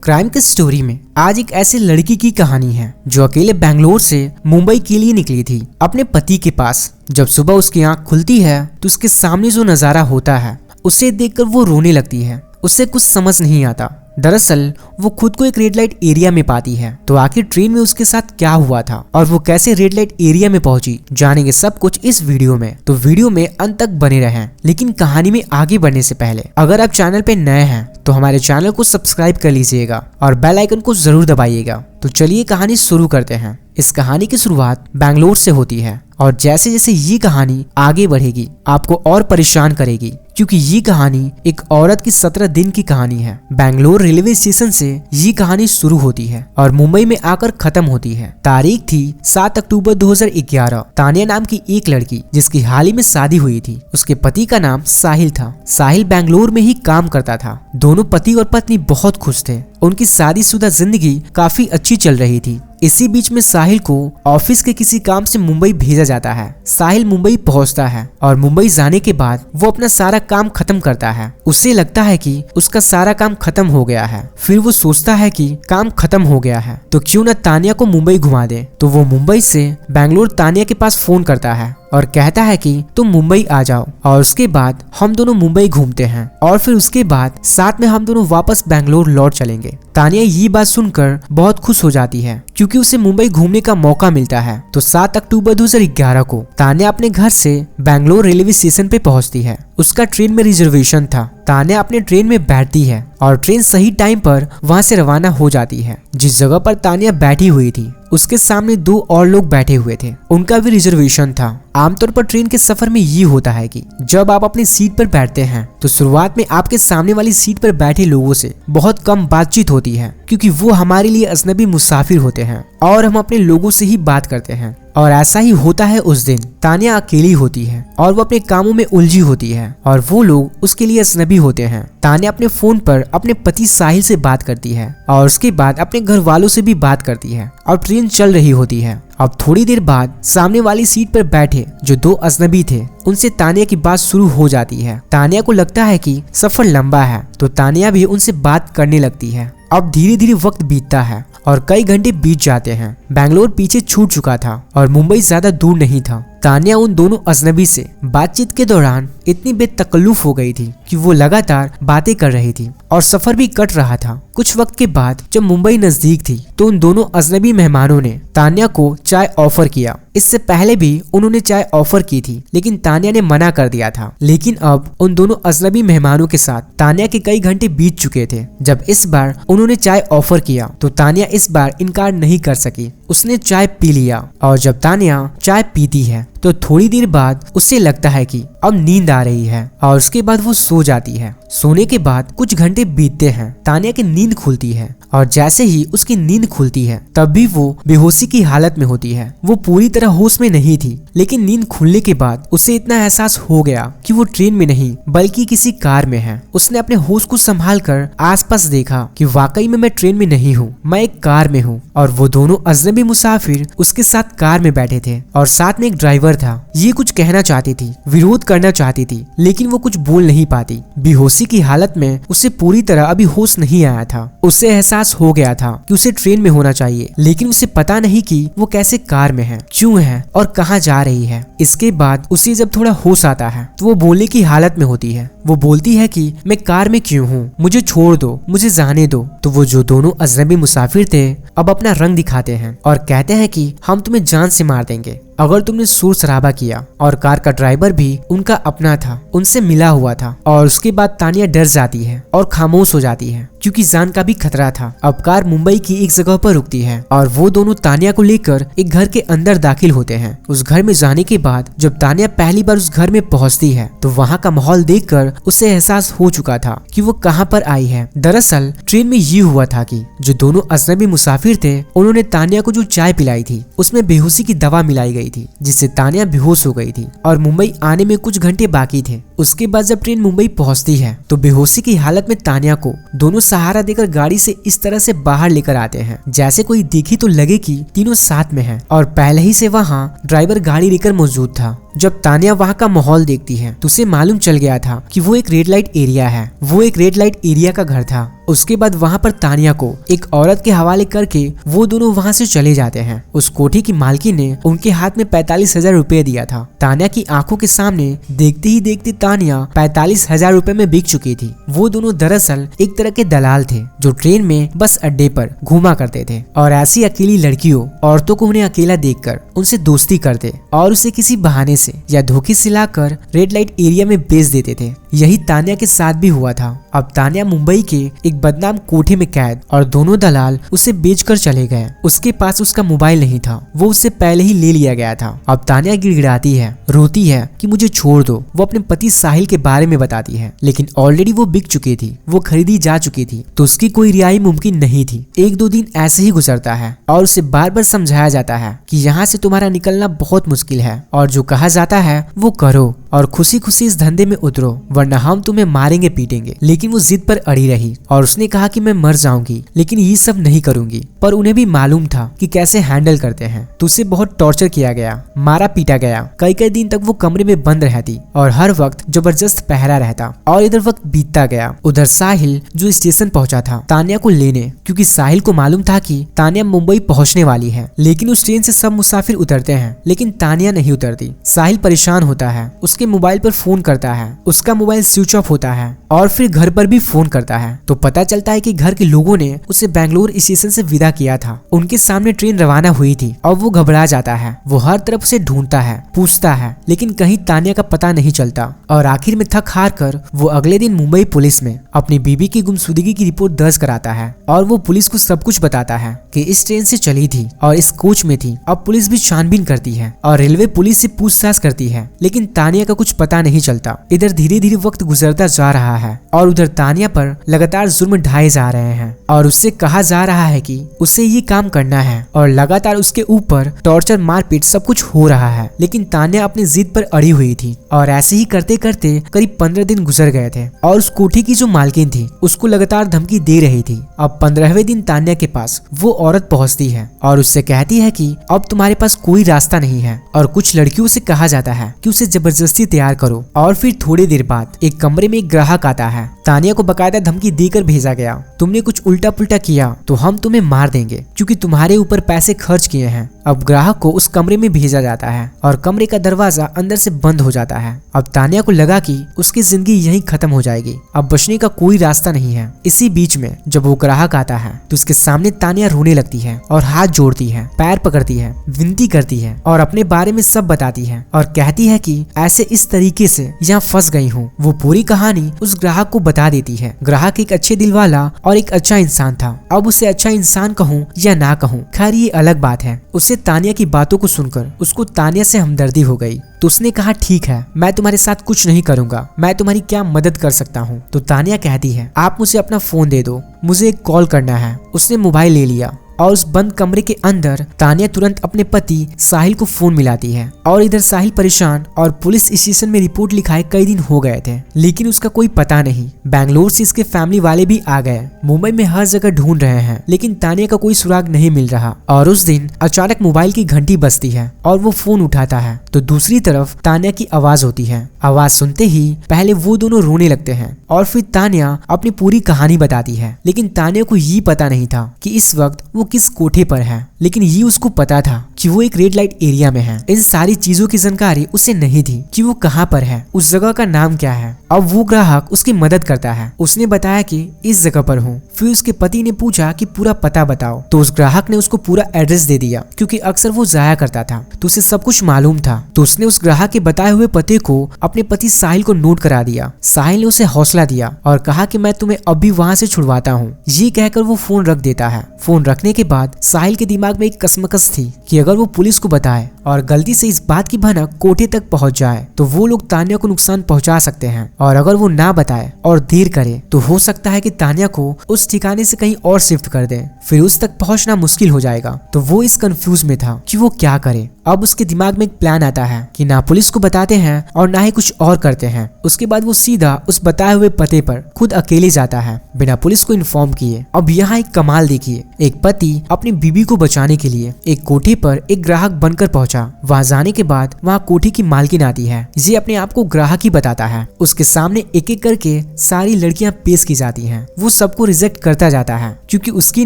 Crime की story में आज एक ऐसी लड़की की कहानी है जो अकेले बेंगलोर से मुंबई के लिए निकली थी अपने पति के पास। जब सुबह उसकी आंख खुलती है तो उसके सामने जो नजारा होता है उसे देखकर वो रोने लगती है। उसे कुछ समझ नहीं आता। दरअसल वो खुद को एक रेड लाइट एरिया में पाती है। तो आखिर ट्रेन में उसके साथ क्या हुआ था और वो कैसे रेड लाइट एरिया में पहुंची, जानेंगे सब कुछ इस वीडियो में। तो वीडियो में अंत तक बने रहें। लेकिन कहानी में आगे बढ़ने से पहले अगर आप चैनल पे नए हैं तो हमारे चैनल को सब्सक्राइब कर लीजिएगा और बेल आइकन को जरूर दबाइएगा। तो चलिए कहानी शुरू करते हैं। इस कहानी की शुरुआत बेंगलोर से होती है और जैसे जैसे ये कहानी आगे बढ़ेगी आपको और परेशान करेगी, क्योंकि ये कहानी एक औरत की 17 दिन की कहानी है। बेंगलोर रेलवे स्टेशन से ये कहानी शुरू होती है और मुंबई में आकर खत्म होती है। तारीख थी 7 अक्टूबर 2011। तानिया नाम की एक लड़की जिसकी हाल ही में शादी हुई थी, उसके पति का नाम साहिल था। साहिल बेंगलोर में ही काम करता था। दोनों पति और पत्नी बहुत खुश थे। उनकी शादीशुदा जिंदगी काफी अच्छी चल रही थी। इसी बीच में साहिल को ऑफिस के किसी काम से मुंबई भेजा जाता है। साहिल मुंबई पहुंचता है और मुंबई जाने के बाद वो अपना सारा काम खत्म करता है। उसे लगता है कि उसका सारा काम खत्म हो गया है। फिर वो सोचता है कि काम खत्म हो गया है तो क्यों न तानिया को मुंबई घुमा दे। तो वो मुंबई से बेंगलोर तानिया के पास फोन करता है और कहता है कि तुम मुंबई आ जाओ और उसके बाद हम दोनों मुंबई घूमते हैं और फिर उसके बाद साथ में हम दोनों वापस बेंगलोर लौट चलेंगे। तानिया ये बात सुनकर बहुत खुश हो जाती है क्योंकि उसे मुंबई घूमने का मौका मिलता है। तो 7 अक्टूबर 2011 को तानिया अपने घर से बेंगलोर रेलवे स्टेशन पे पहुंचती है। उसका ट्रेन में रिजर्वेशन था। तानिया अपने ट्रेन में बैठती है और ट्रेन सही टाइम पर वहां से रवाना हो जाती है। जिस जगह पर तानिया बैठी हुई थी उसके सामने 2 और लोग बैठे हुए थे, उनका भी रिजर्वेशन था। आमतौर पर ट्रेन के सफर में ये होता है कि जब आप अपनी सीट पर बैठते हैं तो शुरुआत में आपके सामने वाली सीट पर बैठे लोगों से बहुत कम बातचीत होती है, क्योंकि वो हमारे लिए अजनबी मुसाफिर होते हैं और हम अपने लोगों से ही बात करते हैं। और ऐसा ही होता है उस दिन। तानिया अकेली होती है और वो अपने कामों में उलझी होती है और वो लोग उसके लिए अजनबी होते हैं। तानिया अपने फोन पर अपने पति साहिल से बात करती है और उसके बाद अपने घर वालों से भी बात करती है और ट्रेन चल रही होती है। अब थोड़ी देर बाद सामने वाली सीट पर बैठे जो 2 अजनबी थे उनसे तानिया की बात शुरू हो जाती है। तानिया को लगता है कि सफर लंबा है तो तानिया भी उनसे बात करने लगती है। अब धीरे धीरे वक्त बीतता है और कई घंटे बीत जाते हैं। बेंगलोर पीछे छूट चुका था और मुंबई ज्यादा दूर नहीं था। तानिया उन दोनों अजनबी से बातचीत के दौरान इतनी बेतकल्लुफ हो गई थी कि वो लगातार बातें कर रही थी और सफर भी कट रहा था। कुछ वक्त के बाद जब मुंबई नजदीक थी तो उन दोनों अजनबी मेहमानों ने तानिया को चाय ऑफर किया। इससे पहले भी उन्होंने चाय ऑफर की थी लेकिन तानिया ने मना कर दिया था। लेकिन अब उन दोनों अजनबी मेहमानों के साथ तानिया के कई घंटे बीत चुके थे। जब इस बार उन्होंने चाय ऑफर किया तो तानिया इस बार इनकार नहीं कर सकी। उसने चाय पी लिया और जब तानिया चाय पीती है तो थोड़ी देर बाद उसे लगता है कि अब नींद आ रही है और उसके बाद वो सो जाती है। सोने के बाद कुछ घंटे बीतते हैं। तानिया की नींद खुलती है और जैसे ही उसकी नींद खुलती है तब भी वो बेहोशी की हालत में होती है। वो पूरी तरह होश में नहीं थी, लेकिन नींद खुलने के बाद उसे इतना एहसास हो गया कि वो ट्रेन में नहीं बल्कि किसी कार में है। उसने अपने होश को संभाल कर आसपास देखा कि वाकई में मैं ट्रेन में नहीं हूँ, मैं एक कार में हूँ और वो दोनों अजनबी मुसाफिर उसके साथ कार में बैठे थे और साथ में एक ड्राइवर था। ये कुछ कहना चाहती थी, विरोध करना चाहती थी, लेकिन वो कुछ बोल नहीं पाती। बेहोशी की हालत में उसे पूरी तरह अभी होश नहीं आया था। उसे एहसास हो गया था कि उसे ट्रेन में होना चाहिए, लेकिन उसे पता नहीं कि वो कैसे कार में है, क्यों है और कहाँ जा रही है। इसके बाद उसे जब थोड़ा होश आता है तो वो बोलने की हालत में होती है। वो बोलती है कि मैं कार में क्यों हूँ, मुझे छोड़ दो, मुझे जाने दो। तो वो जो दोनों अजनबी मुसाफिर थे अब अपना रंग दिखाते हैं और कहते हैं कि हम तुम्हें जान से मार देंगे अगर तुमने शोर शराबा किया। और कार का ड्राइवर भी उनका अपना था, उनसे मिला हुआ था। और उसके बाद तानिया डर जाती है और खामोश हो जाती है क्योंकि जान का भी खतरा था। अब कार मुंबई की एक जगह पर रुकती है और वो दोनों तानिया को लेकर एक घर के अंदर दाखिल होते हैं। उस घर में जाने के बाद जब तानिया पहली बार उस घर में पहुंचती है तो वहाँ का माहौल देखकर उसे एहसास हो चुका था कि वो कहाँ पर आई है। दरअसल ट्रेन में ये हुआ था कि जो दोनों अजनबी मुसाफिर थे उन्होंने तानिया को जो चाय पिलाई थी उसमें बेहोशी की दवा मिलाई गई थी, जिससे तानिया बेहोश हो गई थी और मुंबई आने में कुछ घंटे बाकी थे। उसके बाद जब ट्रेन मुंबई पहुंचती है तो बेहोशी की हालत में तानिया को दोनों सहारा देकर गाड़ी से इस तरह से बाहर लेकर आते हैं जैसे कोई देखे तो लगे कि तीनों साथ में हैं। और पहले ही से वहाँ ड्राइवर गाड़ी लेकर मौजूद था जब तानिया वहाँ का माहौल देखती है तो उसे मालूम चल गया था कि वो एक रेड लाइट एरिया है। वो एक रेड लाइट एरिया का घर था। उसके बाद वहाँ पर तानिया को एक औरत के हवाले करके वो दोनों वहाँ से चले जाते हैं। उस कोठी की मालकिन ने उनके हाथ में 45,000 रुपए दिया था। तानिया की आंखों के सामने देखते ही देखते तानिया 45,000 रुपए में बिक चुकी थी। वो दोनों दरअसल एक तरह के दलाल थे जो ट्रेन में बस अड्डे पर घूमा करते थे और ऐसी अकेली लड़कियों औरतों को उन्हें अकेला देखकर उनसे दोस्ती करते और उसे किसी बहाने से या धोखे से लाकर रेड लाइट एरिया में बेच देते थे। यही तानिया के साथ भी हुआ था। अब तानिया मुंबई के एक बदनाम कोठे में कैद और दोनों दलाल उसे बेचकर चले गए। उसके पास उसका मोबाइल नहीं था, वो उससे पहले ही ले लिया गया था। अब तानिया गिड़गिड़ाती है, रोती है कि मुझे छोड़ दो। वो अपने पति साहिल के बारे में बताती है, लेकिन ऑलरेडी वो बिक चुकी थी, वो खरीदी जा चुकी थी, तो उसकी कोई रिहाई मुमकिन नहीं थी। 1-2 दिन ऐसे ही गुजरता है और उसे बार बार समझाया जाता है कि यहाँ से तुम्हारा निकलना बहुत मुश्किल है और जो कहा जाता है वो करो और खुशी खुशी इस धंधे में उतरो, वरना हम तुम्हें मारेंगे पीटेंगे। लेकिन वो जिद पर अड़ी रही और उसने कहा कि मैं मर जाऊंगी लेकिन ये सब नहीं करूंगी। पर उन्हें भी मालूम था कि कैसे हैंडल करते हैं, तो उसे बहुत टॉर्चर किया गया, मारा पीटा गया। कई दिन तक वो कमरे में बंद रहती और हर वक्त जबरदस्त पहरा रहता। और इधर वक्त बीतता गया। उधर साहिल जो स्टेशन पहुंचा था तानिया को लेने, क्योंकि साहिल को मालूम था कि तानिया मुंबई पहुंचने वाली है। लेकिन उस ट्रेन से सब मुसाफिर उतरते हैं लेकिन तानिया नहीं उतरती। साहिल परेशान होता है, उसके मोबाइल पर फोन करता है, उसका मोबाइल स्विच ऑफ होता है और फिर घर पर भी फोन करता है। तो पता चलता है कि घर के लोगों ने उसे बेंगलोर स्टेशन से विदा किया था। उनके सामने ट्रेन रवाना हुई थी और वो घबरा जाता है। वो हर तरफ से ढूंढता है, पूछता है, लेकिन कहीं तानिया का पता नहीं चलता। और आखिर में थक हार कर वो अगले दिन मुंबई पुलिस में अपनी बीबी की गुमशुदगी की रिपोर्ट दर्ज कराता है और वो पुलिस को सब कुछ बताता है कि इस ट्रेन से चली थी और इस कोच में थी। अब पुलिस भी छानबीन करती है और रेलवे पुलिस से पूछताछ करती है, लेकिन तानिया का कुछ पता नहीं चलता। इधर धीरे धीरे वक्त गुजरता जा रहा है और उधर तानिया पर लगातार जुर्म ढाए जा रहे हैं और उससे कहा जा रहा है कि उसे ये काम करना है और लगातार उसके ऊपर टॉर्चर मारपीट सब कुछ हो रहा है। लेकिन तानिया अपनी जिद पर अड़ी हुई थी और ऐसे ही करते करते करीब 15 दिन गुजर गए थे और उस कोठी की जो मालकिन थी उसको लगातार धमकी दे रही थी। अब 15वें दिन तानिया के पास वो औरत पहुंचती है और उससे कहती है कि अब तुम्हारे पास कोई रास्ता नहीं है और कुछ लड़कियों से कहा जाता है कि उसे जबरदस्ती तैयार करो। और फिर थोड़ी देर बाद एक कमरे में एक ग्राहक आता है। तानिया को बकायदा धमकी देकर भेजा गया, तुमने कुछ उल्टा पुल्टा किया तो हम तुम्हें मार देंगे क्योंकि तुम्हारे ऊपर पैसे खर्च किए हैं। अब ग्राहक को उस कमरे में भेजा जाता है और कमरे का दरवाजा अंदर से बंद हो जाता है। अब तानिया को लगा कि उसकी जिंदगी यहीं खत्म हो जाएगी, अब बचने का कोई रास्ता नहीं है। इसी बीच में जब वो ग्राहक आता है तो उसके सामने तानिया रोने लगती है और हाथ जोड़ती है, पैर पकड़ती है, विनती करती है और अपने बारे में सब बताती है और कहती है कि ऐसे इस तरीके से यहाँ फंस गई हूँ। वो पूरी कहानी उस ग्राहक को बता देती है। ग्राहक एक अच्छे दिल वाला और एक अच्छा इंसान था। अब उसे अच्छा इंसान कहूँ या ना कहूँ, खैर ये अलग बात है। उसे तानिया की बातों को सुनकर उसको तानिया से हमदर्दी हो गई, तो उसने कहा ठीक है, मैं तुम्हारे साथ कुछ नहीं करूंगा, मैं तुम्हारी क्या मदद कर सकता हूँ। तो तानिया कहती है आप मुझे अपना फोन दे दो, मुझे एक कॉल करना है। उसने मोबाइल ले लिया और उस बंद कमरे के अंदर तानिया तुरंत अपने पति साहिल को फोन मिलाती है। और इधर साहिल परेशान और पुलिस स्टेशन में रिपोर्ट लिखाए कई दिन हो गए थे लेकिन उसका कोई पता नहीं। बेंगलोर से इसके फैमिली वाले भी आ गए, मुंबई में हर जगह ढूंढ रहे हैं लेकिन तानिया का कोई सुराग नहीं मिल रहा। और उस दिन अचानक मोबाइल की घंटी बजती है और वो फोन उठाता है तो दूसरी तरफ तानिया की आवाज होती है। आवाज सुनते ही पहले वो दोनों रोने लगते हैं और फिर तानिया अपनी पूरी कहानी बताती है। लेकिन तानिया को ये पता नहीं था कि इस वक्त वो किस कोठे पर है, लेकिन ये उसको पता था कि वो एक रेड लाइट एरिया में है। इन सारी चीजों की जानकारी उसे नहीं थी कि वो कहाँ पर है, उस जगह का नाम क्या है। अब वो ग्राहक उसकी मदद करता है। उसने बताया कि इस जगह पर हूँ। फिर उसके पति ने पूछा कि पूरा पता बताओ, तो उस ग्राहक ने उसको पूरा एड्रेस दे दिया क्योंकि अक्सर वो जाया करता था तो उसे सब कुछ मालूम था। तो उसने उस ग्राहक के बताए हुए पते को अपने पति साहिल को नोट करा दिया। साहिल ने उसे हौसला दिया और कहा कि मैं तुम्हें अभी वहाँ से छुड़वाता हूँ। ये कहकर वो फोन रख देता है। फोन रखने के बाद साहिल के दिमाग में एक कसमकस थी कि अगर वो पुलिस को बताए और गलती से इस बात की भनक कोठे तक पहुंच जाए तो वो लोग तानिया को नुकसान पहुंचा सकते हैं, और अगर वो ना बताए और देर करे तो हो सकता है कि तानिया को उस ठिकाने से कहीं और शिफ्ट कर दे, फिर उस तक पहुंचना मुश्किल हो जाएगा। तो वो इस कंफ्यूज में था कि वो क्या करे। अब उसके दिमाग में एक प्लान आता है कि ना पुलिस को बताते हैं और ना ही कुछ और करते हैं। उसके बाद वो सीधा उस बताए हुए पते पर खुद अकेले जाता है बिना पुलिस को इन्फॉर्म किए। अब यहाँ एक कमाल देखिए, एक पति अपनी बीबी को बचाने के लिए एक कोठे पर एक ग्राहक बनकर पहुंचा पहुंचा। वहां जाने के बाद वहां कोठी की मालकिन आती है। ये अपने आप को ग्राहक ही बताता है। उसके सामने एक एक करके सारी लड़कियां पेश की जाती हैं। वो सबको रिजेक्ट करता जाता है क्योंकि उसकी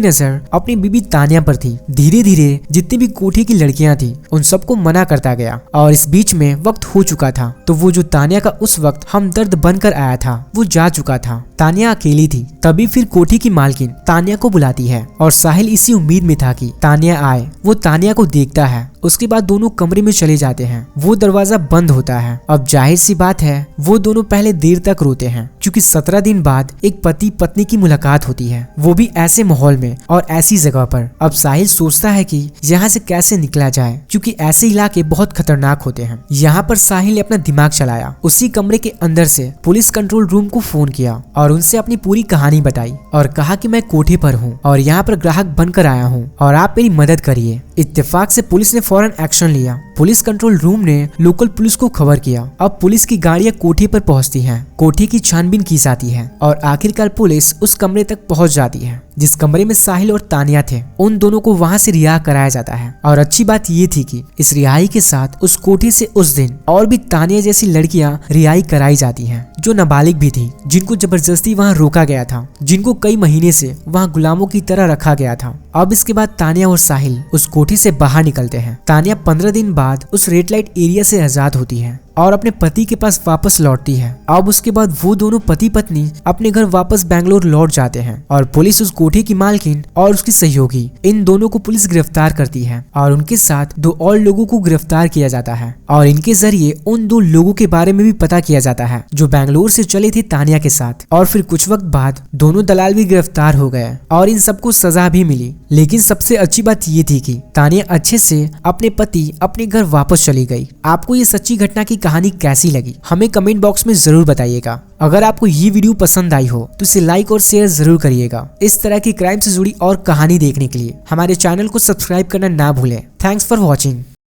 नजर अपनी बीबी तानिया पर थी। धीरे धीरे जितनी भी कोठी की लड़कियां थी उन सबको मना करता गया और इस बीच में वक्त हो चुका था। तो वो जो तानिया का उस वक्त हमदर्द बनकर आया था वो जा चुका था। तानिया अकेली थी। तभी फिर कोठी की मालकिन तानिया को बुलाती है और साहिल इसी उम्मीद में था कि तानिया आए। वो तानिया को देखता है। उसके बाद दोनों कमरे में चले जाते हैं। वो दरवाजा बंद होता है। अब जाहिर सी बात है वो दोनों पहले देर तक रोते हैं क्योंकि 17 दिन बाद एक पति पत्नी की मुलाकात होती है, वो भी ऐसे माहौल में और ऐसी जगह पर। अब साहिल सोचता है कि यहाँ से कैसे निकला जाए क्योंकि ऐसे इलाके बहुत खतरनाक होते हैं। यहाँ पर साहिल ने अपना दिमाग चलाया। उसी कमरे के अंदर से पुलिस कंट्रोल रूम को फोन किया और उनसे अपनी पूरी कहानी बताई और कहा कि मैं कोठे पर हूँ और यहाँ पर ग्राहक बनकर आया हूँ और आप मेरी मदद करिए। इत्तेफाक से पुलिस ने फौरन एक्शन लिया। पुलिस कंट्रोल रूम ने लोकल पुलिस को खबर किया। अब पुलिस की गाड़ियां कोठे पर पहुंचती हैं। कोठे की छानबीन की जाती है और आखिरकार पुलिस उस कमरे तक पहुंच जाती है जिस कमरे में साहिल और तानिया थे। उन दोनों को वहां से रिहा कराया जाता है और अच्छी बात ये थी कि इस रिहाई के साथ उस कोठे से उस दिन और भी तानिया जैसी लड़कियां रिहाई कराई जाती हैं जो नाबालिग भी थी, जिनको जबरदस्ती वहां रोका गया था, जिनको कई महीने से वहां गुलामों की तरह रखा गया था। अब इसके बाद तानिया और साहिल उस कोठे से बाहर निकलते हैं। तानिया 15 दिन बाद उस रेड लाइट एरिया से आजाद होती है और अपने पति के पास वापस लौटती है। अब उसके बाद वो दोनों पति पत्नी अपने घर वापस बेंगलोर लौट जाते हैं और पुलिस उस कोठे की मालकिन और उसकी सहयोगी इन दोनों को पुलिस गिरफ्तार करती है और उनके साथ 2 और लोगों को गिरफ्तार किया जाता है और इनके जरिए उन 2 लोगों के बारे में भी पता किया जाता है जो बेंगलोर से चले थे तानिया के साथ। और फिर कुछ वक्त बाद दोनों दलाल भी गिरफ्तार हो गए और इन सबको सजा भी मिली। लेकिन सबसे अच्छी बात ये थी कि तानिया अच्छे से अपने पति अपने घर वापस चली गई। आपको ये सच्ची घटना की कहानी कैसी लगी हमें कमेंट बॉक्स में जरूर बताइएगा। अगर आपको ये वीडियो पसंद आई हो तो इसे लाइक और शेयर जरूर करिएगा। इस तरह की क्राइम से जुड़ी और कहानी देखने के लिए हमारे चैनल को सब्सक्राइब करना ना भूलें। Thanks for watching.